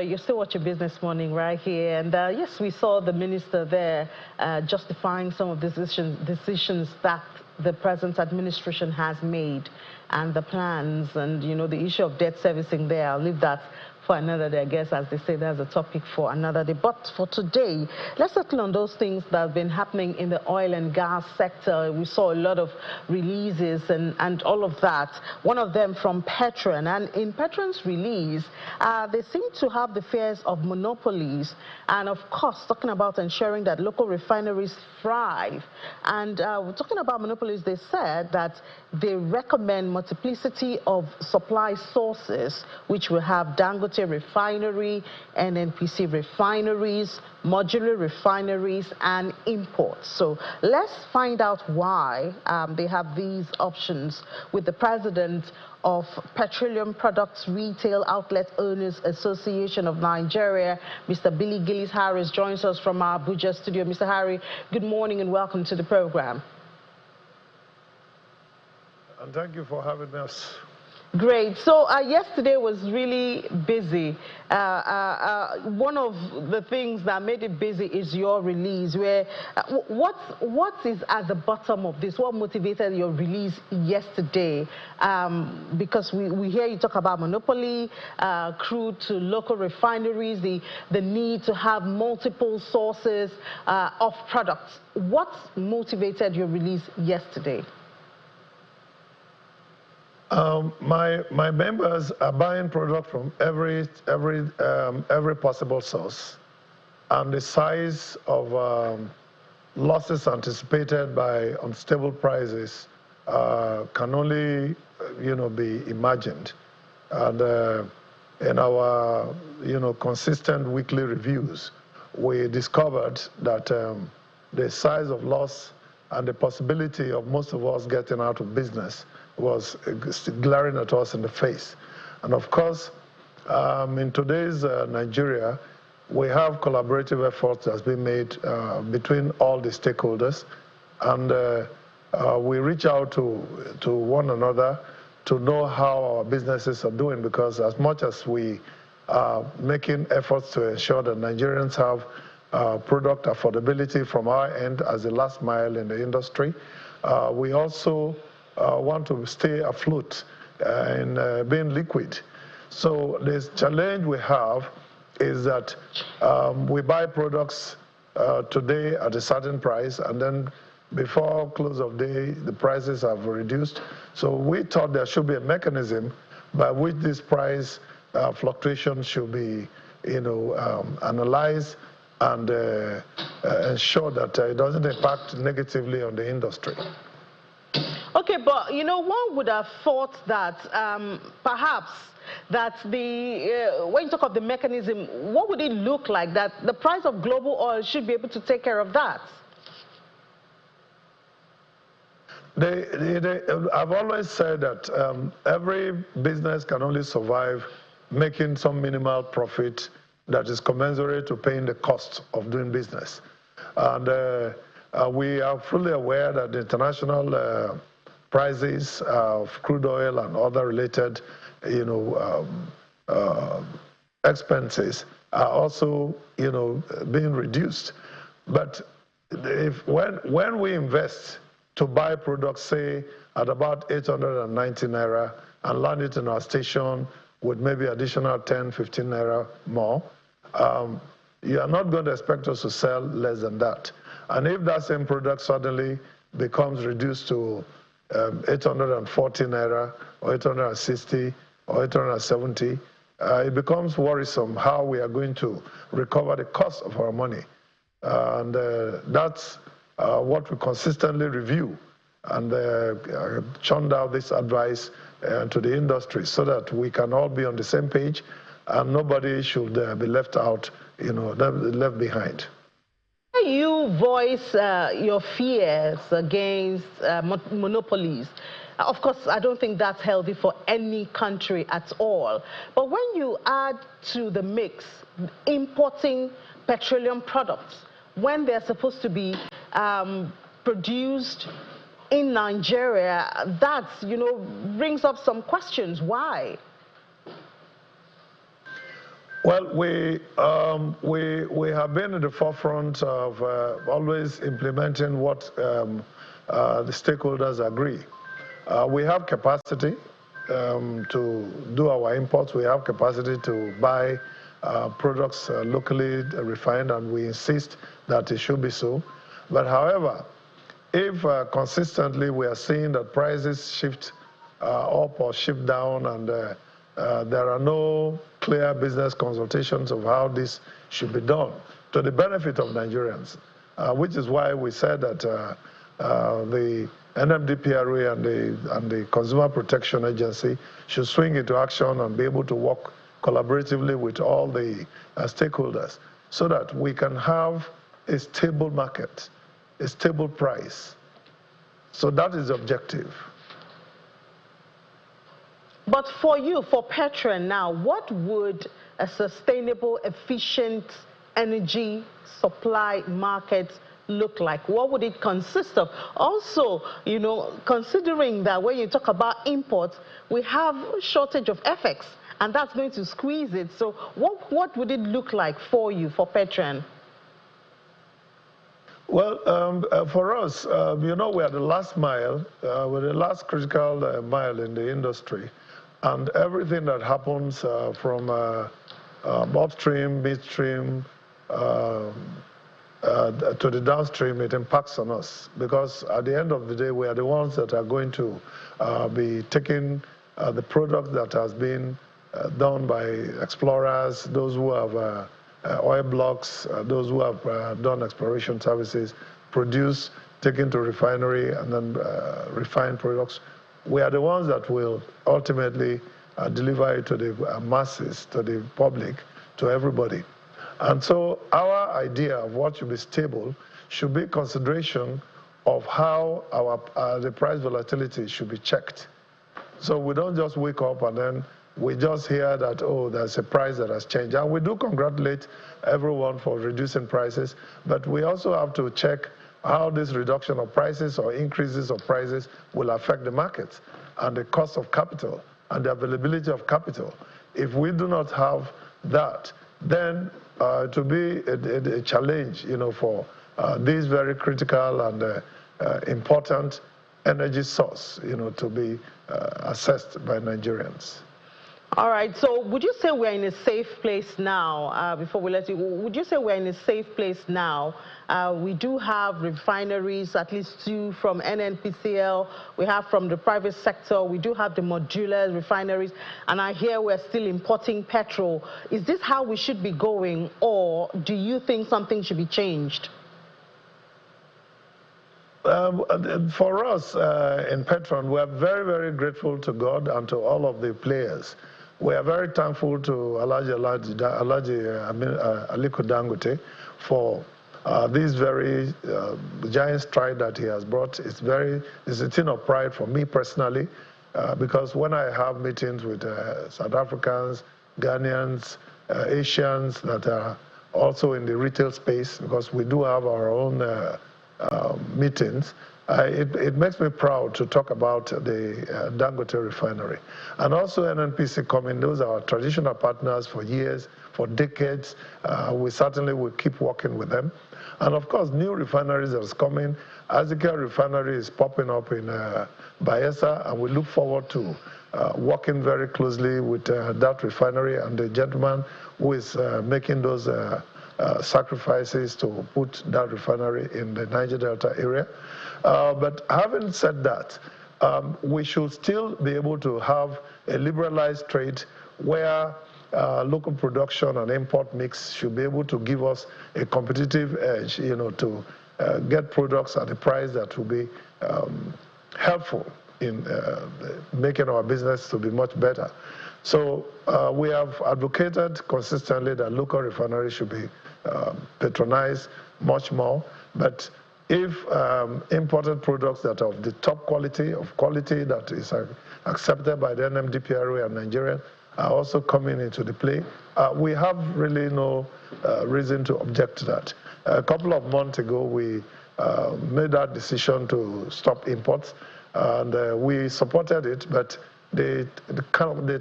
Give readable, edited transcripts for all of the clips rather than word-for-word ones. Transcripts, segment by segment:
you're still watching Business Morning right here. And yes, we saw the minister there justifying some of the decisions that the present administration has made and the plans and, you know, the issue of debt servicing there. I'll leave that for another day, I guess, as they say, that's a topic for another day. But for today, let's settle on those things that have been happening in the oil and gas sector. We saw a lot of releases and all of that. One of them from PETROAN. And in PETROAN's release, they seem to have the fears of monopolies and, of course, talking about ensuring that local refineries thrive. And we're talking about monopolies. They said that they recommend multiplicity of supply sources, which will have Dangote refinery, NNPC refineries, modular refineries, and imports. So let's find out why they have these options with the president of Petroleum Products Retail Outlet Owners Association of Nigeria, Mr. Billy Gillis Harris, joins us from our Abuja studio. Mr. Harry, good morning and welcome to the program. And thank you for having us. Great. So yesterday was really busy. One of the things that made it busy is your release. Where what is at the bottom of this? What motivated your release yesterday? Because we hear you talk about monopoly, crude to local refineries, the need to have multiple sources of products. What motivated your release yesterday? My members are buying product from every possible source, and the size of losses anticipated by unstable prices can only, be imagined. And in our, consistent weekly reviews, we discovered that the size of loss and the possibility of most of us getting out of business was glaring at us in the face. And of course, in today's Nigeria, we have collaborative efforts that's been made between all the stakeholders, and we reach out to one another to know how our businesses are doing, because as much as we are making efforts to ensure that Nigerians have product affordability from our end as the last mile in the industry, we also want to stay afloat in being liquid. So this challenge we have is that we buy products today at a certain price, and then before close of day, the prices have reduced. So we thought there should be a mechanism by which this price fluctuation should be, analyzed and ensure that it doesn't impact negatively on the industry. Okay, but one would have thought that perhaps that when you talk of the mechanism, what would it look like that the price of global oil should be able to take care of that? I've always said that every business can only survive making some minimal profit that is commensurate to paying the cost of doing business. And we are fully aware that the international prices of crude oil and other related, expenses are also, being reduced. But when we invest to buy products, say, at about 890 naira and land it in our station with maybe additional 10, 15 naira more, you are not going to expect us to sell less than that. And if that same product suddenly becomes reduced to 840 naira or 860 or 870, it becomes worrisome how we are going to recover the cost of our money. And that's what we consistently review, and churned out this advice to the industry so that we can all be on the same page and nobody should be left out, left behind. You voice your fears against monopolies. Of course, I don't think that's healthy for any country at all. But when you add to the mix importing petroleum products, when they're supposed to be produced in Nigeria, that, brings up some questions. Why? Well, we have been in the forefront of always implementing what the stakeholders agree. We have capacity to do our imports. We have capacity to buy products locally refined, and we insist that it should be so. But however, if consistently we are seeing that prices shift up or shift down, and there are no clear business consultations of how this should be done to the benefit of Nigerians, which is why we said that the NMDPRA and the Consumer Protection Agency should swing into action and be able to work collaboratively with all the stakeholders so that we can have a stable market, a stable price. So that is the objective. But for you, for PETROAN now, what would a sustainable, efficient energy supply market look like? What would it consist of? Also, you know, considering that when you talk about imports, we have a shortage of FX, and that's going to squeeze it. So what would it look like for you, for PETROAN? Well, for us, you know, we are the last mile, we're the last critical mile in the industry. And everything that happens from upstream, midstream, to the downstream, it impacts on us. Because at the end of the day, we are the ones that are going to be taking the product that has been done by explorers, those who have oil blocks, those who have done exploration services, produce, taken to refinery, and then refined products. We are the ones that will ultimately deliver it to the masses, to the public, to everybody. And so our idea of what should be stable should be consideration of how the price volatility should be checked. So we don't just wake up and then we just hear that, oh, there's a price that has changed. And we do congratulate everyone for reducing prices, but we also have to check how this reduction of prices or increases of prices will affect the market and the cost of capital and the availability of capital. If we do not have that, then it will be a challenge, you know, for this very critical and important energy source, you know, to be assessed by Nigerians. All right, so would you say we're in a safe place now, before we let you, would you say we're in a safe place now? We do have refineries, at least 2 from NNPCL, we have from the private sector, we do have the modular refineries, and I hear we're still importing petrol. Is this how we should be going, or do you think something should be changed? For us in PETROAN, we are very, very grateful to God and to all of the players. We are very thankful to Aliko Dangote for this very giant stride that he has brought. It's a thing of pride for me personally, because when I have meetings with South Africans, Ghanaians, Asians that are also in the retail space, because we do have our own meetings, it makes me proud to talk about the Dangote refinery. And also NNPC coming, those are our traditional partners for years, for decades. We certainly will keep working with them. And of course, new refineries that is coming. Azika refinery is popping up in Bayelsa, and we look forward to working very closely with that refinery and the gentleman who is making those sacrifices to put that refinery in the Niger Delta area. But having said that, we should still be able to have a liberalized trade where local production and import mix should be able to give us a competitive edge, you know, to get products at a price that will be helpful in making our business to be much better. So we have advocated consistently that local refineries should be patronized much more. But if imported products that are of the top quality, that is accepted by the NMDPRA and Nigeria, are also coming into the play, we have really no reason to object to that. A couple of months ago, we made that decision to stop imports, and we supported it, but the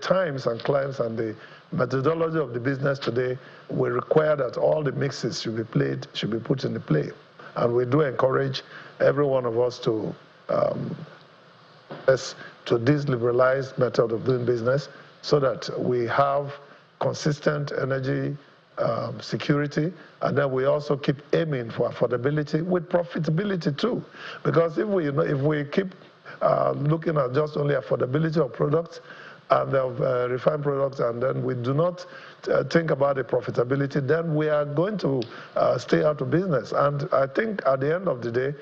times and climes and the methodology of the business today will require that all the mixes should be put into play. And we do encourage every one of us to this liberalized method of doing business so that we have consistent energy security, and then we also keep aiming for affordability with profitability too. Because if we keep looking at just only affordability of products and of refined products, and then we do not think about the profitability, then we are going to stay out of business. And I think at the end of the day,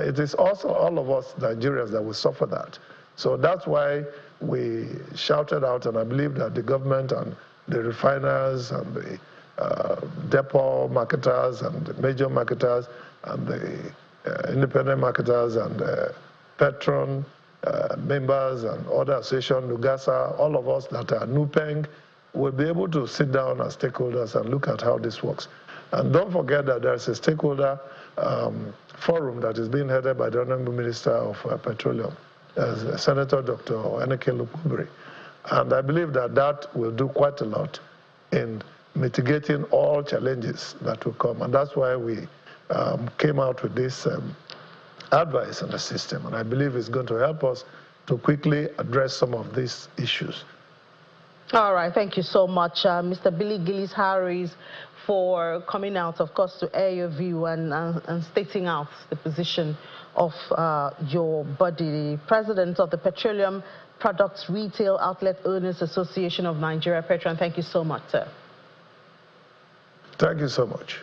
it is also all of us Nigerians that will suffer that. So that's why we shouted out, and I believe that the government and the refiners and the depot marketers and the major marketers and the independent marketers and PETROAN members and other associations, Lugasa, all of us that are NUPENG, will be able to sit down as stakeholders and look at how this works. And don't forget that there's a stakeholder forum that is being headed by the Honorable Minister of Petroleum, Senator Dr. Eneke Lukubiri. And I believe that that will do quite a lot in mitigating all challenges that will come. And that's why we came out with this advice on the system. And I believe it's going to help us to quickly address some of these issues. All right, thank you so much, Mr. Billy Gillis-Harris, for coming out, of course, to air your view and stating out the position of your body, the president of the Petroleum Products Retail Outlet Owners Association of Nigeria, PETROAN. Thank you so much, sir. Thank you so much.